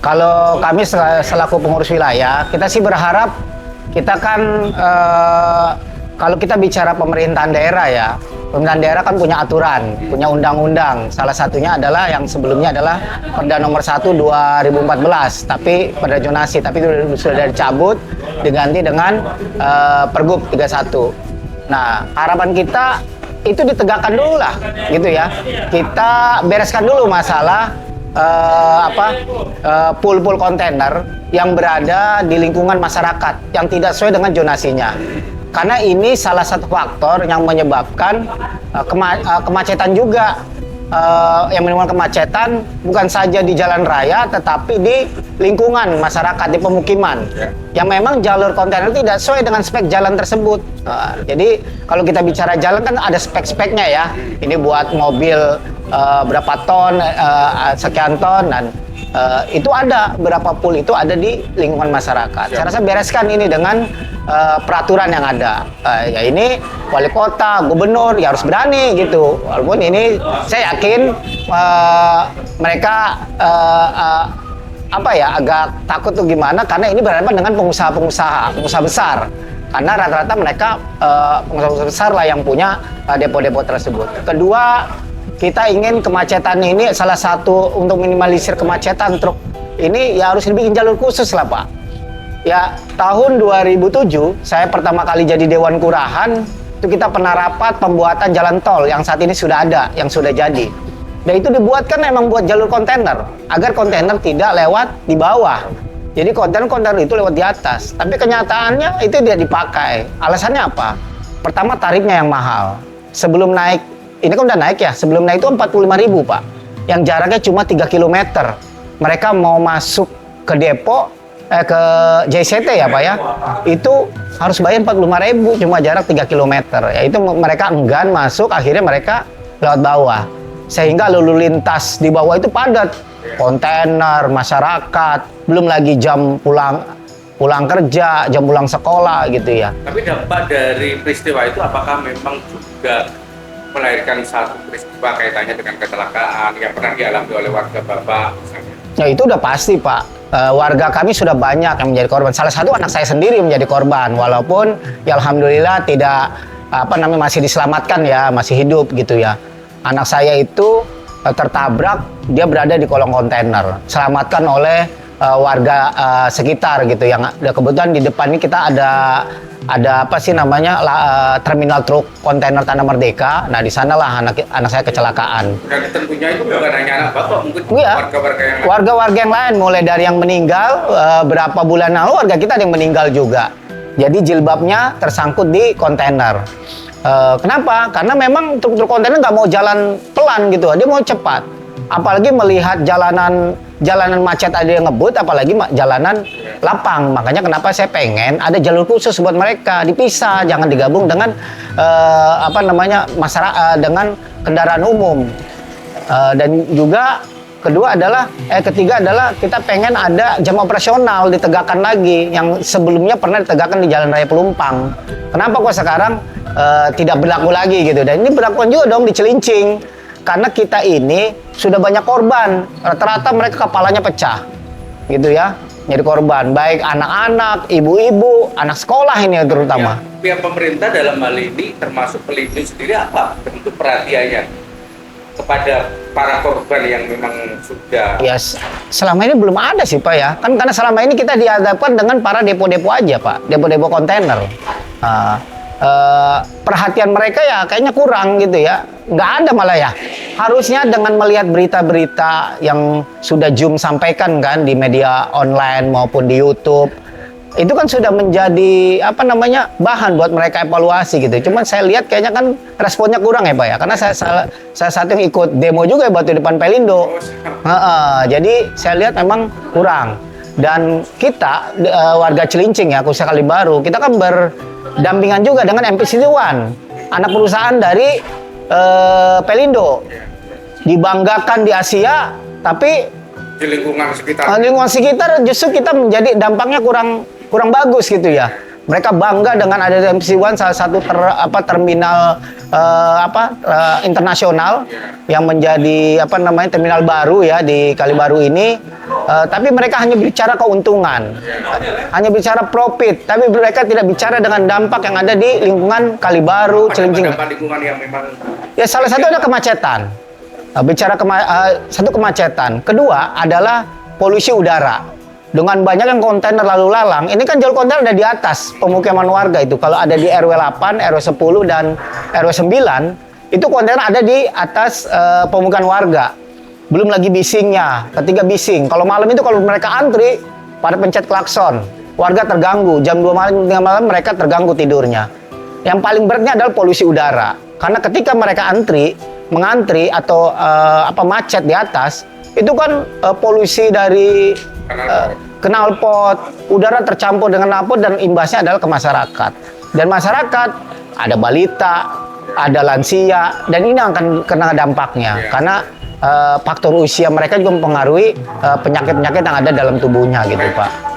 Kalau kami selaku pengurus wilayah, kita sih berharap kita kan kalau kita bicara pemerintahan daerah ya, pemerintahan daerah kan punya aturan, punya undang-undang. Salah satunya adalah yang sebelumnya adalah Perda Nomor 1 2014, tapi Perda Zonasi, tapi sudah dicabut, diganti dengan Pergub 31. Nah, harapan kita itu ditegakkan dulu lah, gitu ya. Kita bereskan dulu masalah pool-pool kontainer yang berada di lingkungan masyarakat yang tidak sesuai dengan zonasinya. Karena ini salah satu faktor yang menyebabkan kemacetan juga. Yang menimbulkan kemacetan bukan saja di jalan raya, tetapi di lingkungan masyarakat, di pemukiman. Yang memang jalur kontainer tidak sesuai dengan spek jalan tersebut. Jadi kalau kita bicara jalan kan ada spek-speknya ya. Ini buat mobil berapa ton, sekian ton, dan itu ada berapa pool itu ada di lingkungan masyarakat. Saya rasa bereskan ini dengan peraturan yang ada. Ya ini wali kota, gubernur ya harus berani gitu. Walaupun ini saya yakin mereka agak takut tuh gimana, karena ini berhadapan dengan pengusaha besar. Karena rata-rata mereka pengusaha besar lah yang punya depo-depo tersebut. Kedua, kita ingin kemacetan ini salah satu untuk minimalisir kemacetan truk ini ya harus dibikin jalur khusus lah Pak. Ya tahun 2007 saya pertama kali jadi Dewan Kurahan, itu kita pernah rapat pembuatan jalan tol yang saat ini sudah ada, yang sudah jadi. Dan itu dibuatkan memang buat jalur kontainer, agar kontainer tidak lewat di bawah. Jadi kontainer itu lewat di atas. Tapi kenyataannya itu tidak dipakai. Alasannya apa? Pertama, tarifnya yang mahal. Sebelum naik, ini kan udah naik ya, sebelum naik itu 45.000 Pak. Yang jaraknya cuma 3 km. Mereka mau masuk ke depo, ke JCT ya Pak ya, itu harus bayar 45.000, cuma jarak 3 km. Ya itu mereka enggan masuk, akhirnya mereka lewat bawah. Sehingga lalu lintas di bawah itu padat. Kontainer, masyarakat, belum lagi jam pulang kerja, jam pulang sekolah gitu ya. Tapi dampak dari peristiwa itu apakah memang juga melahirkan satu peristiwa kaitannya dengan kecelakaan yang pernah dialami oleh warga Bapak misalnya? Ya itu udah pasti Pak. Warga kami sudah banyak yang menjadi korban. Salah satu anak saya sendiri menjadi korban, walaupun ya alhamdulillah tidak masih diselamatkan ya, masih hidup gitu ya. Anak saya itu tertabrak, dia berada di kolong kontainer, selamatkan oleh warga sekitar gitu. Yang kebetulan di depan ini kita ada terminal truk kontainer Tanah Merdeka. Nah di sanalah anak saya kecelakaan. Dan tentunya itu bukan hanya anak Bapak, mungkin ya, warga-warga yang lain, mulai dari yang meninggal berapa bulan lalu warga kita ada yang meninggal juga. Jadi jilbabnya tersangkut di kontainer. Kenapa? Karena memang truk kontainer nggak mau jalan pelan gitu, dia mau cepat. Apalagi melihat jalanan macet ada yang ngebut, apalagi jalanan lapang. Makanya kenapa saya pengen ada jalur khusus buat mereka, dipisah, jangan digabung dengan masyarakat dengan kendaraan umum. Dan juga ketiga adalah kita pengen ada jam operasional ditegakkan lagi, yang sebelumnya pernah ditegakkan di Jalan Raya Pelumpang. Kenapa kok sekarang tidak berlaku lagi gitu? Dan ini berlaku juga dong di Cilincing, karena kita ini sudah banyak korban. Rata-rata mereka kepalanya pecah gitu ya, jadi korban, baik anak-anak, ibu-ibu, anak sekolah ini terutama. Pihak pemerintah dalam hal ini termasuk Pelindo sendiri apa bentuk perhatiannya kepada para korban yang memang sudah? Ya, selama ini belum ada sih Pak ya. Kan karena selama ini kita dihadapkan dengan para depo-depo aja Pak, depo-depo kontainer. Perhatian mereka ya kayaknya kurang gitu ya. Nggak ada malah ya. Harusnya dengan melihat berita-berita yang sudah Zoom sampaikan kan di media online maupun di YouTube, itu kan sudah menjadi bahan buat mereka evaluasi gitu. Cuman saya lihat kayaknya kan responnya kurang ya Pak ya, karena saya saat yang ikut demo juga ya buat di depan Pelindo. Jadi saya lihat memang kurang. Dan kita warga Cilincing ya, khususnya Kalibaru, kita kan berdampingan juga dengan MPCT1, anak perusahaan dari Pelindo. Dibanggakan di Asia, tapi di lingkungan sekitar justru kita menjadi dampaknya kurang bagus gitu ya. Mereka bangga dengan ada MC1, salah satu terminal internasional yang menjadi terminal baru ya di Kalibaru ini. Tapi mereka hanya bicara keuntungan, hanya bicara profit, tapi mereka tidak bicara dengan dampak yang ada di lingkungan Kalibaru, Cilincing. Dampak lingkungan yang memang Ya salah satu ada kemacetan. Satu kemacetan. Kedua adalah polusi udara. Dengan banyak yang kontainer lalu lalang, ini kan jalur kontainer ada di atas pemukiman warga itu. Kalau ada di RW 8, RW 10 dan RW 9, itu kontainer ada di atas pemukiman warga. Belum lagi bisingnya, ketiga bising. Kalau malam itu kalau mereka antri, pada pencet klakson, warga terganggu. Jam 2 malam, tengah malam mereka terganggu tidurnya. Yang paling beratnya adalah polusi udara. Karena ketika mereka mengantri atau macet di atas, itu kan polusi dari knalpot, udara tercampur dengan knalpot dan imbasnya adalah ke masyarakat. Dan masyarakat ada balita, ada lansia, dan ini akan kena dampaknya karena faktor usia mereka juga mempengaruhi penyakit-penyakit yang ada dalam tubuhnya gitu Pak.